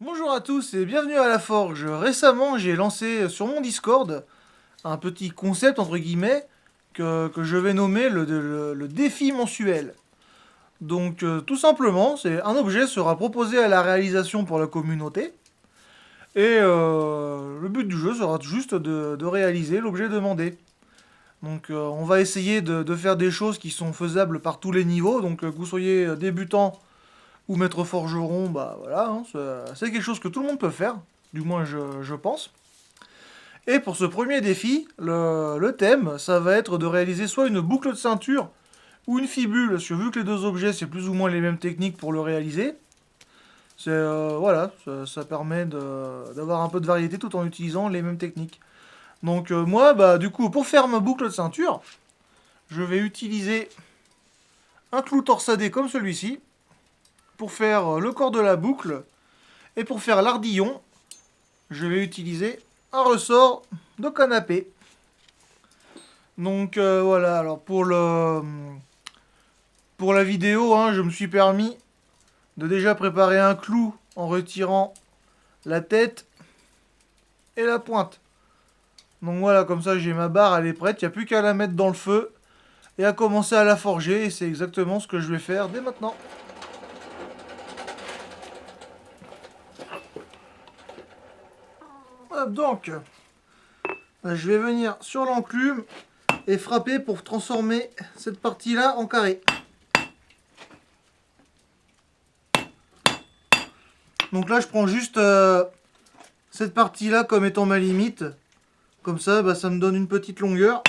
Bonjour à tous et bienvenue à la Forge. Récemment, j'ai lancé sur mon Discord un petit concept entre guillemets que je vais nommer le défi mensuel. Donc tout simplement, c'est un objet sera proposé à la réalisation pour la communauté et le but du jeu sera juste de réaliser l'objet demandé. Donc on va essayer de faire des choses qui sont faisables par tous les niveaux. Donc que vous soyez débutant ou maître forgeron, bah voilà, hein, c'est quelque chose que tout le monde peut faire, du moins je pense. Et pour ce premier défi, le thème, ça va être de réaliser soit une boucle de ceinture ou une fibule, parce que vu que les deux objets, c'est plus ou moins les mêmes techniques pour le réaliser, c'est voilà, ça permet d'avoir un peu de variété tout en utilisant les mêmes techniques. Donc moi, bah du coup, pour faire ma boucle de ceinture, je vais utiliser un clou torsadé comme celui-ci, pour faire le corps de la boucle, et pour faire l'ardillon, je vais utiliser un ressort de canapé. Donc voilà, alors pour la vidéo, hein, je me suis permis de déjà préparer un clou en retirant la tête et la pointe. Donc voilà, comme ça j'ai ma barre, elle est prête, il n'y a plus qu'à la mettre dans le feu et à commencer à la forger, et c'est exactement ce que je vais faire dès maintenant. Hop, donc, je vais venir sur l'enclume et frapper pour transformer cette partie-là en carré. Donc là, je prends juste cette partie-là comme étant ma limite. Comme ça, bah, ça me donne une petite longueur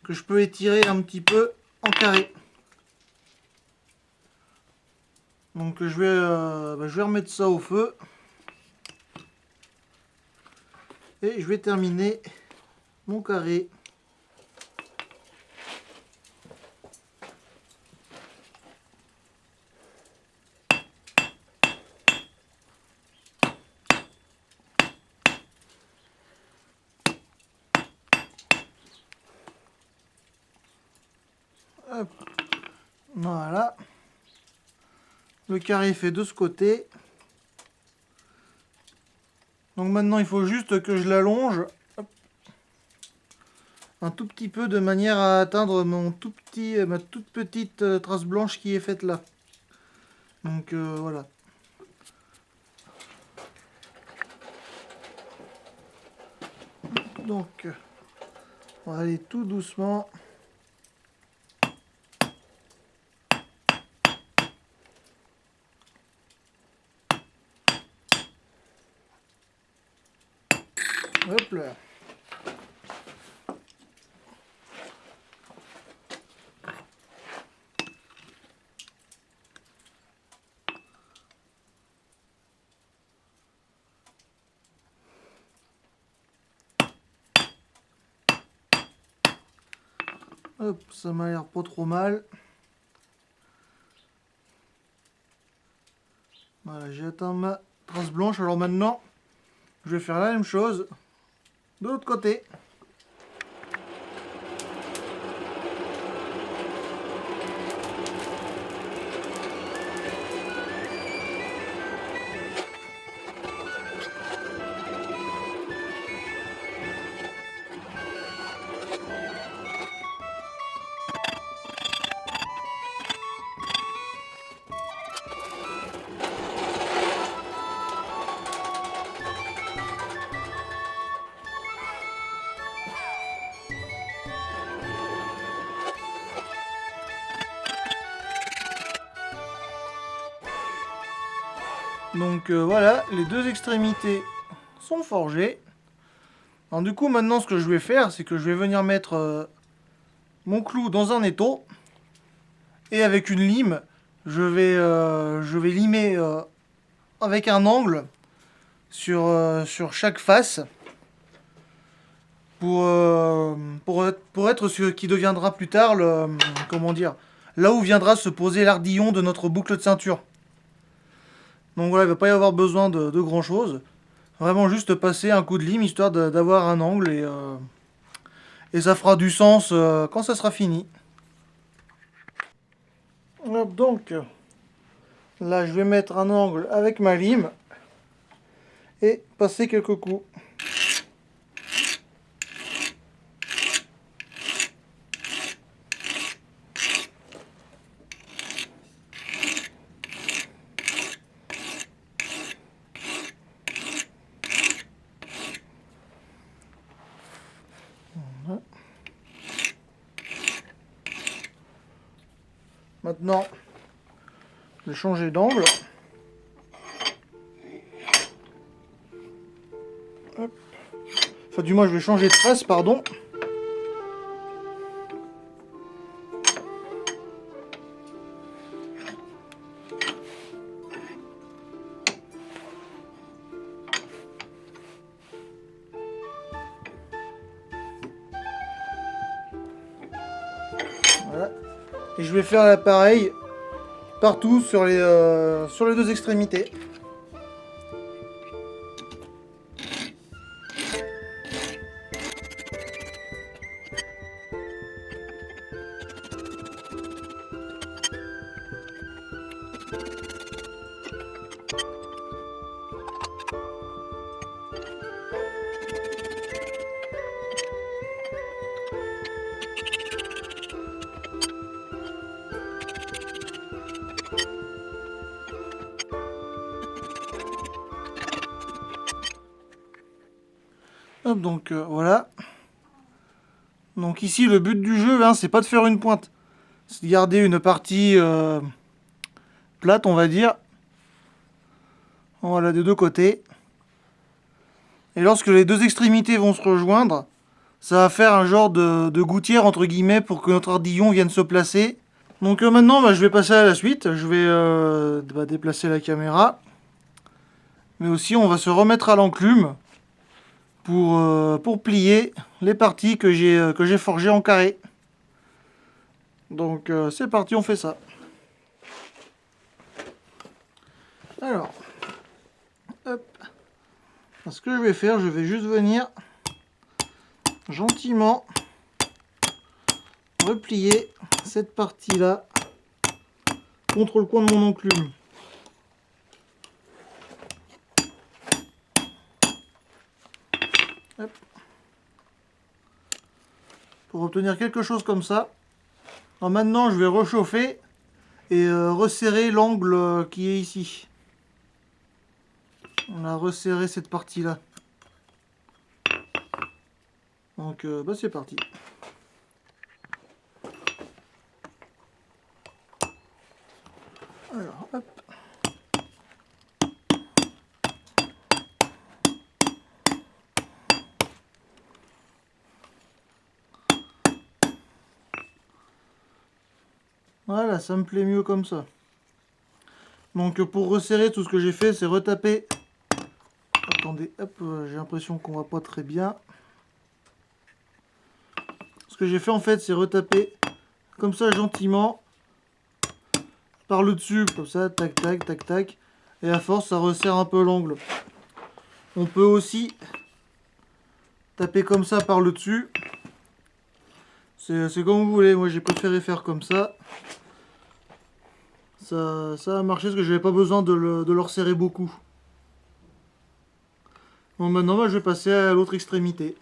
que je peux étirer un petit peu en carré. Donc je vais remettre ça au feu. Et je vais terminer mon carré. Hop. Voilà. Le carré fait de ce côté. Donc maintenant, il faut juste que je l'allonge un tout petit peu de manière à atteindre ma toute petite trace blanche qui est faite là. Donc voilà. Donc on va aller tout doucement. Hop là. Hop, ça m'a l'air pas trop mal. Voilà, j'ai atteint ma trace blanche. Alors maintenant, je vais faire la même chose de l'autre côté. Donc voilà, les deux extrémités sont forgées. Alors du coup, maintenant, ce que je vais faire, c'est que je vais venir mettre mon clou dans un étau. Et avec une lime, je vais limer avec un angle sur chaque face pour, pour être ce qui deviendra plus tard comment dire, là où viendra se poser l'ardillon de notre boucle de ceinture. Donc voilà, il ne va pas y avoir besoin de grand chose. Vraiment juste passer un coup de lime histoire d'avoir un angle et ça fera du sens quand ça sera fini. Donc Là, je vais mettre un angle avec ma lime et passer quelques coups. Voilà. Maintenant, je vais changer d'angle. Hop. Enfin, du moins, je vais changer de face, pardon. Voilà. Et je vais faire pareil partout sur les deux extrémités. Hop, donc voilà. Donc ici, le but du jeu, hein, c'est pas de faire une pointe. C'est de garder une partie plate, on va dire. Voilà, des deux côtés. Et lorsque les deux extrémités vont se rejoindre, ça va faire un genre de gouttière, entre guillemets, pour que notre ardillon vienne se placer. Donc maintenant, je vais passer à la suite. Je vais déplacer la caméra. Mais aussi, on va se remettre à l'enclume pour plier les parties que j'ai forgées en carré. Donc c'est parti, on fait ça. Alors, hop. Ce que je vais faire, je vais juste venir gentiment replier cette partie-là contre le coin de mon enclume. Hop. Pour obtenir quelque chose comme ça. Alors maintenant, je vais rechauffer et resserrer l'angle qui est ici. On a resserré cette partie-là. Donc c'est parti. Alors, hop. Voilà, ça me plaît mieux comme ça. Donc pour resserrer, tout ce que j'ai fait, c'est retaper. Attendez, hop, j'ai l'impression qu'on voit pas très bien. Ce que j'ai fait en fait, c'est retaper comme ça gentiment par le dessus, comme ça, tac, tac, tac, tac. Et à force, ça resserre un peu l'angle. On peut aussi taper comme ça par le dessus. C'est comme vous voulez, moi j'ai préféré faire comme ça. Ça a marché parce que j'avais pas besoin de le resserrer beaucoup. Bon, maintenant je vais passer à l'autre extrémité.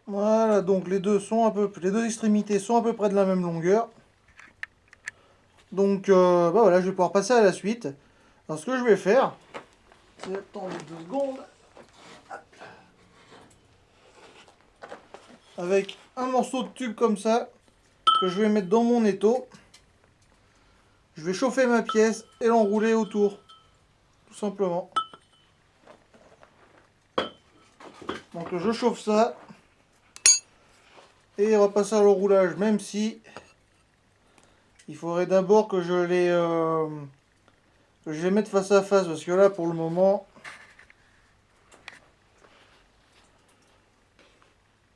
Voilà, donc les deux extrémités sont à peu près de la même longueur. Donc voilà, je vais pouvoir passer à la suite. Alors ce que je vais faire, c'est attendre 2 secondes. Avec un morceau de tube comme ça, que je vais mettre dans mon étau. Je vais chauffer ma pièce et l'enrouler autour. Tout simplement. Donc je chauffe ça. Et on va passer à l'enroulage, même si il faudrait d'abord que je les mette face à face. Parce que là, pour le moment,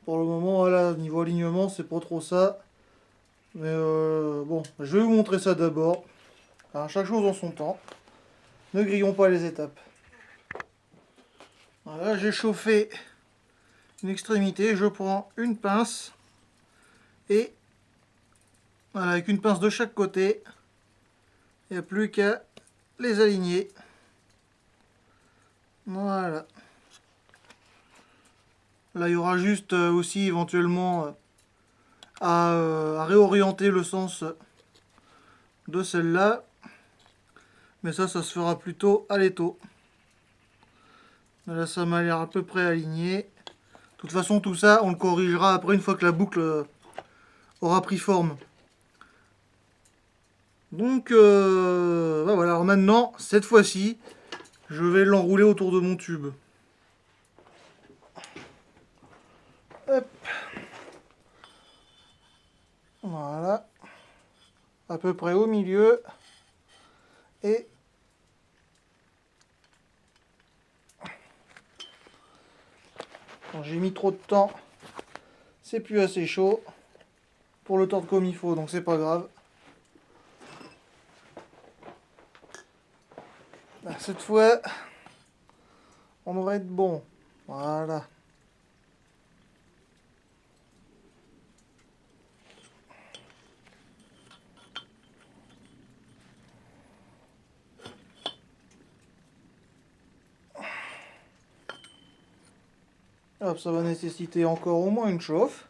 voilà, niveau alignement, c'est pas trop ça. Mais bon, je vais vous montrer ça d'abord. Alors, chaque chose en son temps. Ne grillons pas les étapes. Voilà, j'ai chauffé une extrémité. Je prends une pince et Voilà, avec une pince de chaque côté. Il n'y a plus qu'à les aligner. Voilà. Là, il y aura juste aussi éventuellement à réorienter le sens de celle-là. Mais ça se fera plutôt à l'étau. Là, ça m'a l'air à peu près aligné. De toute façon, tout ça, on le corrigera après une fois que la boucle aura pris forme. Donc, bah voilà. Alors maintenant, cette fois-ci, je vais l'enrouler autour de mon tube. Hop. Voilà. À peu près au milieu. Et quand j'ai mis trop de temps, c'est plus assez chaud pour le tordre comme il faut, donc c'est pas grave. Là, cette fois, on devrait être bon. Voilà. Hop, ça va nécessiter encore au moins une chauffe.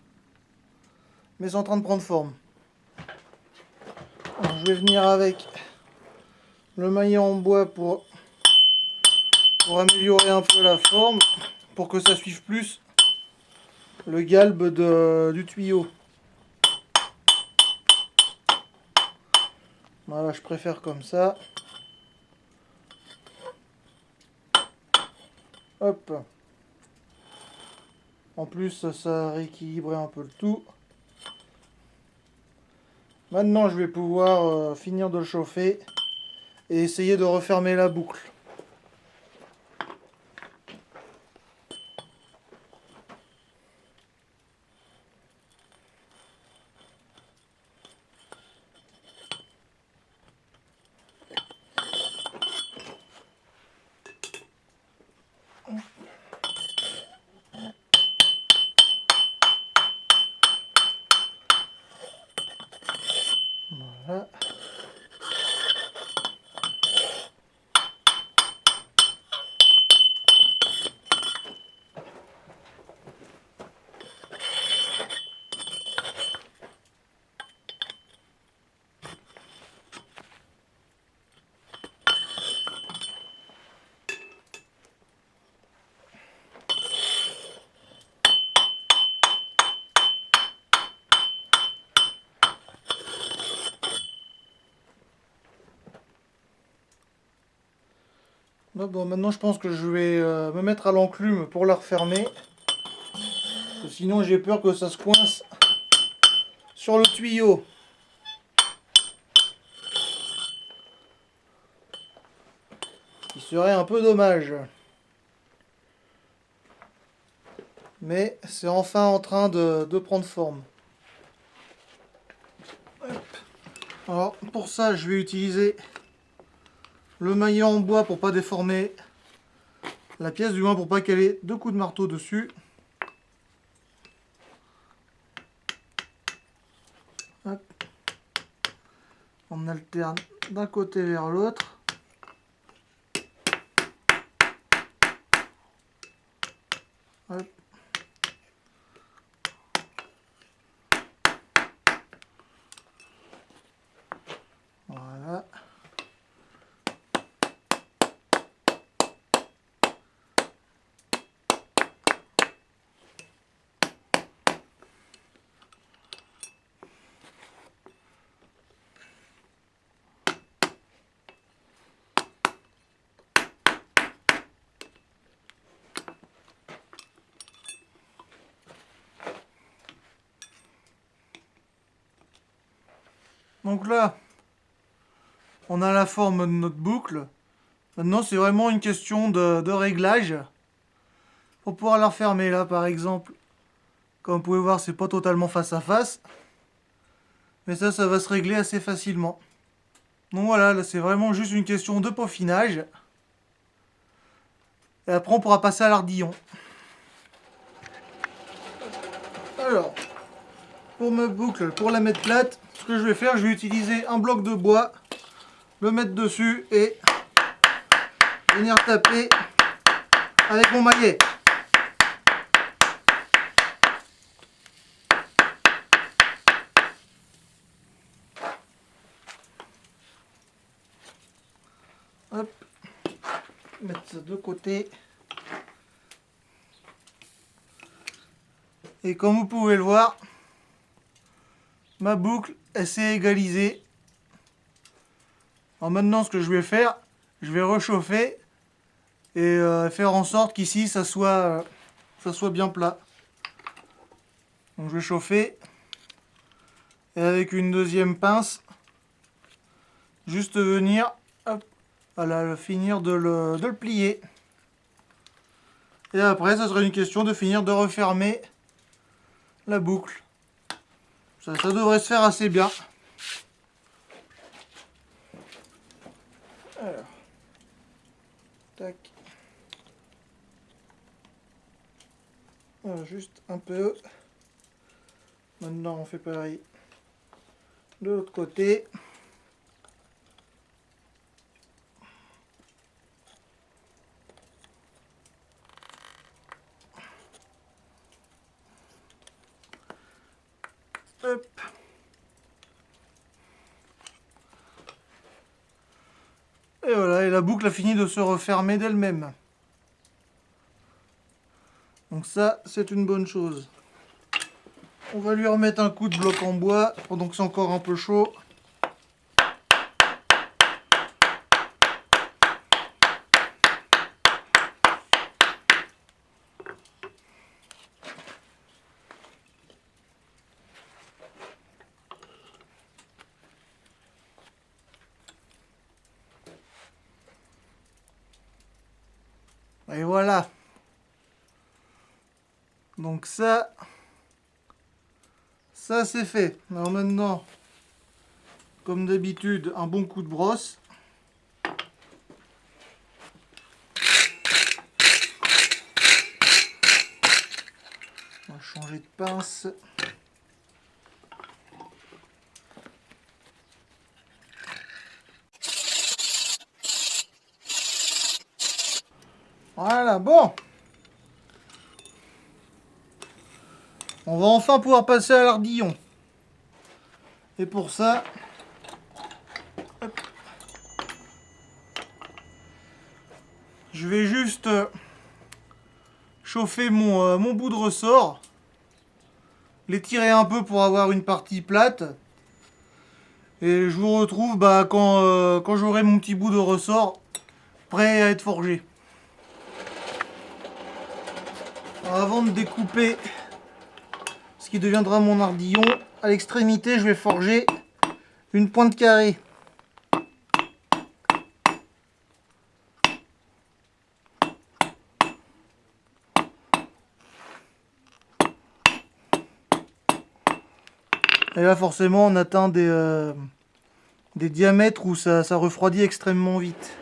Mais c'est en train de prendre forme. Alors, je vais venir avec le maillet en bois pour améliorer un peu la forme, pour que ça suive plus le galbe du tuyau. Voilà, je préfère comme ça. Hop. En plus, ça rééquilibrait un peu le tout. Maintenant, je vais pouvoir finir de le chauffer et essayer de refermer la boucle. Voilà. Bon, maintenant je pense que je vais me mettre à l'enclume pour la refermer. Sinon j'ai peur que ça se coince sur le tuyau. Ce qui serait un peu dommage. Mais c'est enfin en train de prendre forme. Alors pour ça je vais utiliser le maillet en bois pour pas déformer la pièce, du moins pour pas qu'elle ait deux coups de marteau dessus. Hop. On alterne d'un côté vers l'autre. Hop. Voilà. Donc là, on a la forme de notre boucle. Maintenant, c'est vraiment une question de réglage. Pour pouvoir la refermer là, par exemple, comme vous pouvez voir, c'est pas totalement face à face. Mais ça va se régler assez facilement. Donc voilà, là, c'est vraiment juste une question de peaufinage. Et après, on pourra passer à l'ardillon. Alors, pour ma boucle, pour la mettre plate, ce que je vais faire, je vais utiliser un bloc de bois, le mettre dessus et venir taper avec mon maillet. Hop, mettre ça de côté. Et comme vous pouvez le voir, ma boucle, elle s'est égalisée. Alors maintenant, ce que je vais faire, je vais réchauffer et faire en sorte qu'ici, ça soit bien plat. Donc je vais chauffer et avec une deuxième pince, juste venir, hop, voilà, finir de le plier. Et après, ça sera une question de finir de refermer la boucle. Ça devrait se faire assez bien. Alors, tac. Voilà, juste un peu. Maintenant, on fait pareil de l'autre côté. Hop. Et voilà, et la boucle a fini de se refermer d'elle-même. Donc ça, c'est une bonne chose. On va lui remettre un coup de bloc en bois pendant que c'est encore un peu chaud. Et voilà. Donc ça c'est fait. Alors maintenant, comme d'habitude, un bon coup de brosse. On va changer de pince. Voilà, bon. On va enfin pouvoir passer à l'ardillon. Et pour ça, hop, je vais juste chauffer mon bout de ressort. L'étirer un peu pour avoir une partie plate. Et je vous retrouve quand j'aurai mon petit bout de ressort prêt à être forgé. Alors avant de découper ce qui deviendra mon ardillon, à l'extrémité je vais forger une pointe carrée. Et là forcément on atteint des diamètres où ça refroidit extrêmement vite.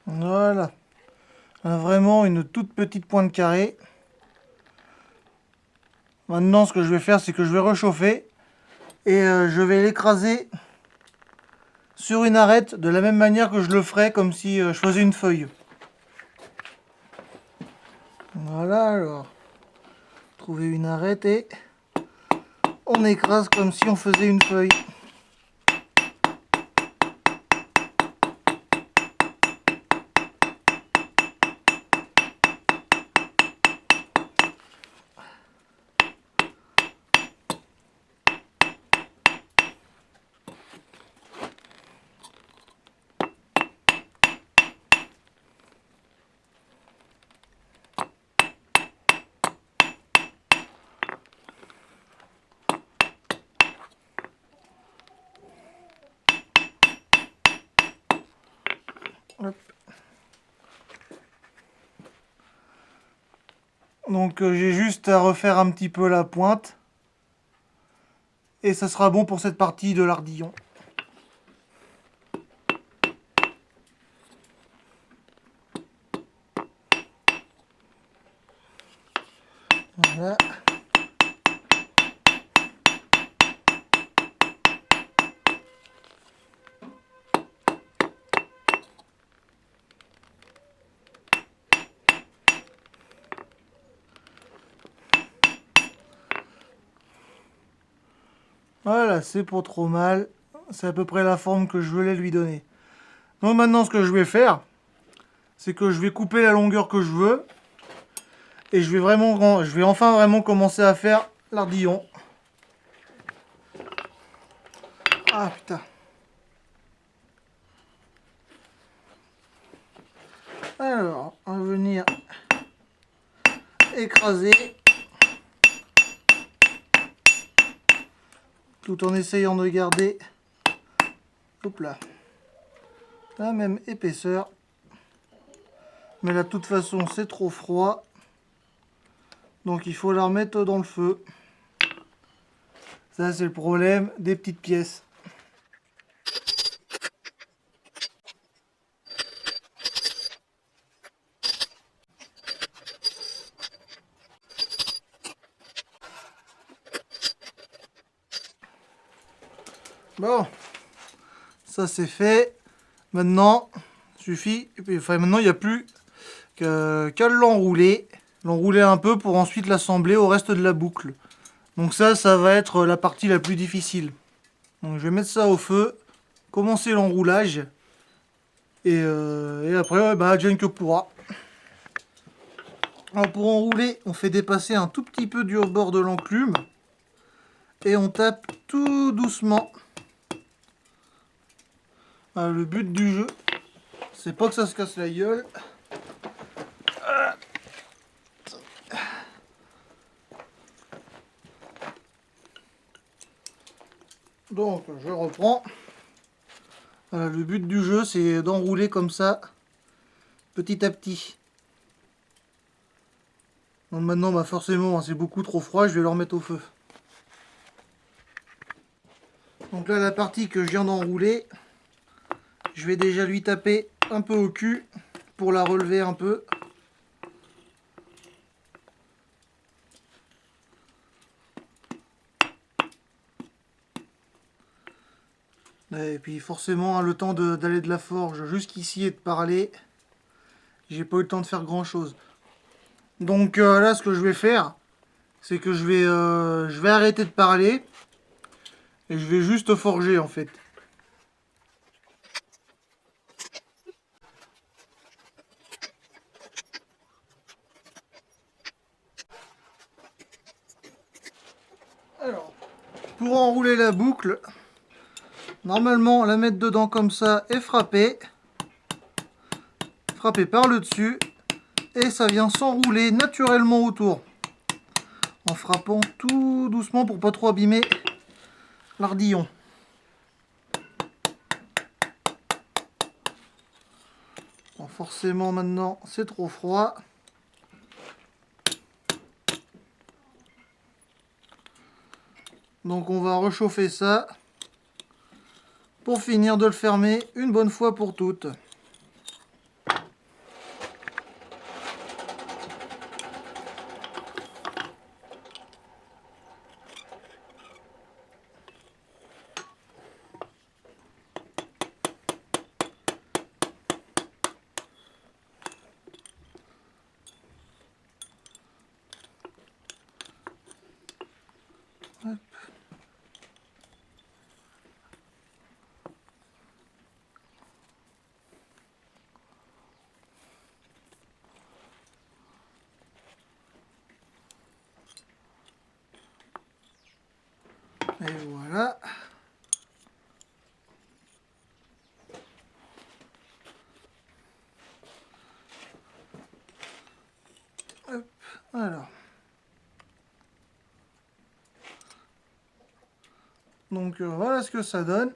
Voilà. Vraiment une toute petite pointe carrée. Maintenant ce que je vais faire c'est que je vais réchauffer et je vais l'écraser sur une arête de la même manière que je le ferais comme si je faisais une feuille. Voilà alors. Trouver une arête et on écrase comme si on faisait une feuille. Hop. Donc j'ai juste à refaire un petit peu la pointe. Et ça sera bon pour cette partie de l'ardillon. Voilà. Voilà, c'est pas trop mal. C'est à peu près la forme que je voulais lui donner. Donc maintenant, ce que je vais faire, c'est que je vais couper la longueur que je veux. Et je vais enfin vraiment commencer à faire l'ardillon. Ah putain. Alors, on va venir écraser. Tout en essayant de garder, hop là, la même épaisseur. Mais là, de toute façon, c'est trop froid. Donc il faut la remettre dans le feu. Ça, c'est le problème des petites pièces. Bon, ça c'est fait. Maintenant, suffit. Et puis, enfin, maintenant, il n'y a plus qu'à l'enrouler. L'enrouler un peu pour ensuite l'assembler au reste de la boucle. Donc ça va être la partie la plus difficile. Donc je vais mettre ça au feu, commencer l'enroulage. Et après, ouais, bah, advienne que pourra. Alors pour enrouler, on fait dépasser un tout petit peu du bord de l'enclume. Et on tape tout doucement. Le but du jeu, c'est pas que ça se casse la gueule. Donc je reprends. Le but du jeu, c'est d'enrouler comme ça, petit à petit. Donc maintenant, bah forcément, c'est beaucoup trop froid, je vais le remettre au feu. Donc là, la partie que je viens d'enrouler, je vais déjà lui taper un peu au cul pour la relever un peu. Et puis forcément, le temps d'aller de la forge jusqu'ici et de parler, j'ai pas eu le temps de faire grand chose. Donc là, ce que je vais faire, c'est que je vais arrêter de parler et je vais juste forger en fait. Alors, pour enrouler la boucle, normalement la mettre dedans comme ça et frapper. Frapper par le dessus et ça vient s'enrouler naturellement autour. En frappant tout doucement pour pas trop abîmer l'ardillon. Bon, forcément maintenant c'est trop froid. Donc on va réchauffer ça pour finir de le fermer une bonne fois pour toutes. Hop. Et voilà. Hop. Alors. Donc voilà ce que ça donne.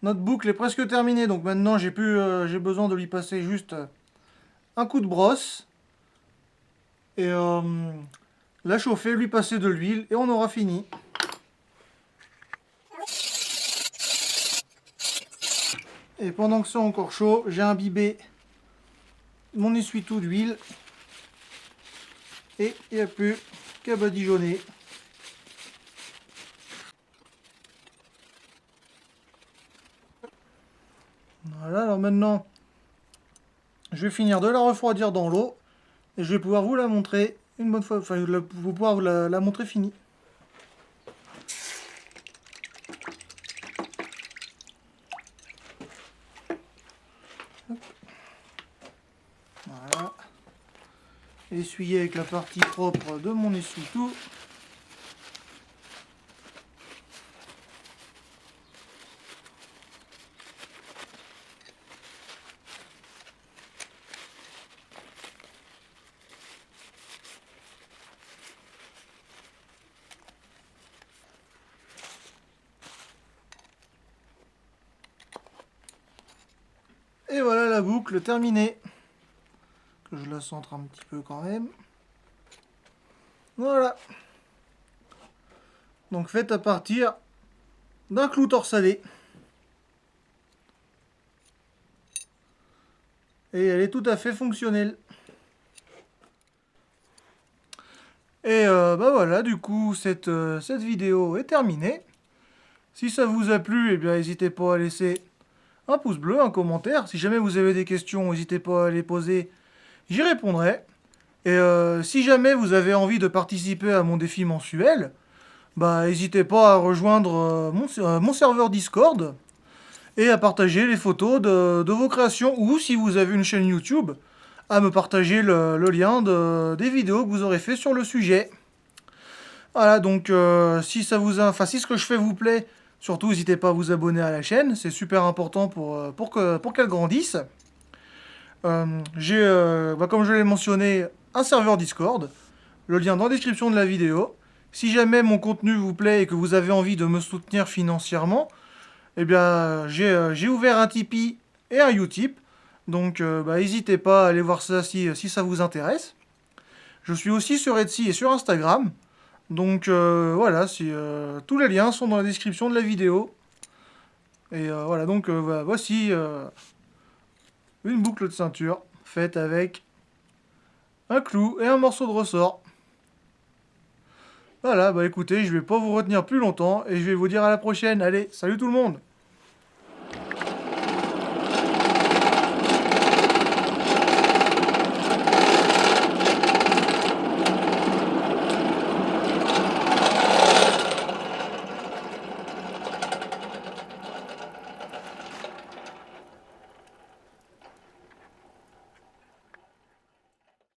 Notre boucle est presque terminée, donc maintenant j'ai besoin de lui passer juste un coup de brosse et la chauffer, lui passer de l'huile et on aura fini. Et pendant que c'est encore chaud, j'ai imbibé mon essuie-tout d'huile et il n'y a plus qu'à badigeonner. Voilà, alors maintenant, je vais finir de la refroidir dans l'eau et je vais pouvoir vous la montrer une bonne fois, enfin, vous pouvoir vous la montrer finie. Voilà. Essuyer avec la partie propre de mon essuie-tout. Et voilà la boucle terminée. Que je la centre un petit peu quand même. Voilà. Donc faites à partir d'un clou torsadé. Et elle est tout à fait fonctionnelle. Et bah voilà, du coup, cette vidéo est terminée. Si ça vous a plu, eh bien, n'hésitez pas à laisser un pouce bleu, un commentaire. Si jamais vous avez des questions, n'hésitez pas à les poser, j'y répondrai. Et si jamais vous avez envie de participer à mon défi mensuel, bah n'hésitez pas à rejoindre mon serveur Discord et à partager les photos de vos créations, ou si vous avez une chaîne YouTube, à me partager le lien des vidéos que vous aurez fait sur le sujet. Voilà, donc si ça vous a, enfin, si ce que je fais vous plaît, surtout n'hésitez pas à vous abonner à la chaîne, c'est super important pour qu'elle grandisse. J'ai, comme je l'ai mentionné, un serveur Discord, le lien dans la description de la vidéo. Si jamais mon contenu vous plaît et que vous avez envie de me soutenir financièrement, eh bien, j'ai ouvert un Tipeee et un Utip. Donc, n'hésitez pas à aller voir ça si ça vous intéresse. Je suis aussi sur Etsy et sur Instagram. Donc, voilà, tous les liens sont dans la description de la vidéo. Et voilà, donc voici une boucle de ceinture faite avec un clou et un morceau de ressort. Voilà, bah écoutez, je vais pas vous retenir plus longtemps et je vais vous dire à la prochaine. Allez, salut tout le monde!